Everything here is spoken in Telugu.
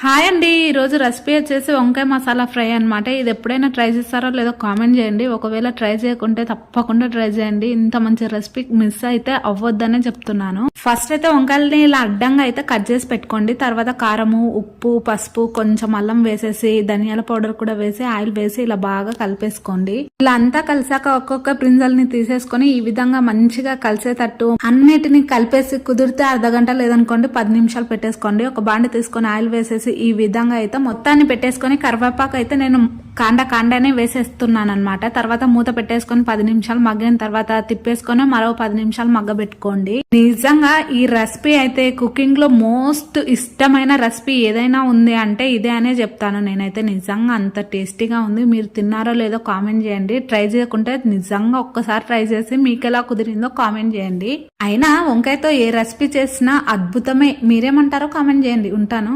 హాయ్ అండి. ఈరోజు రెసిపీ వచ్చేసి వంకాయ మసాలా ఫ్రై అనమాట. ఇది ఎప్పుడైనా ట్రై చేస్తారో లేదో కామెంట్ చేయండి. ఒకవేళ ట్రై చేయకుంటే తప్పకుండా ట్రై చేయండి. ఇంత మంచి రెసిపీ మిస్ అయితే అవ్వద్దనే చెప్తున్నాను. ఫస్ట్ అయితే వంకాయలని ఇలా అడ్డంగా అయితే కట్ చేసి పెట్టుకోండి. తర్వాత కారము, ఉప్పు, పసుపు, కొంచెం అల్లం వేసేసి ధనియాల పౌడర్ కూడా వేసి ఆయిల్ వేసి ఇలా బాగా కలిపేసుకోండి. ఇలా అంతా కలిసాక ఒక్కొక్క బ్రింజల్ని తీసేసుకొని ఈ విధంగా మంచిగా కలిసేటట్టు అన్నిటిని కలిపేసి కుదిరితే అర్ధగంట లేదనుకోండి 10 నిమిషాలు పెట్టేసుకోండి. ఒక బాండి తీసుకొని ఆయిల్ వేసేసి ఈ విధంగా అయితే మొత్తాన్ని పెట్టేసుకొని కరివేపాకు అయితే నేను కాండానే వేసేస్తున్నాను అనమాట. తర్వాత మూత పెట్టేసుకొని 10 నిమిషాలు మగ్గిన తర్వాత తిప్పేసుకొని మరో 10 నిమిషాలు మగ్గబెట్టుకోండి. నిజంగా ఈ రెసిపీ అయితే కుకింగ్ లో మోస్ట్ ఇష్టమైన రెసిపీ ఏదైనా ఉంది అంటే ఇదే అనే చెప్తాను నేనైతే. నిజంగా అంత టేస్టీగా ఉంది. మీరు తిన్నారో లేదో కామెంట్ చేయండి. ట్రై చేయకుంటే నిజంగా ఒక్కసారి ట్రై చేసి మీకు ఎలా కుదిరిందో కామెంట్ చేయండి. అయినా వంకాయతో ఏ రెసిపీ చేసినా అద్భుతమే. మీరేమంటారో కామెంట్ చేయండి. ఉంటాను.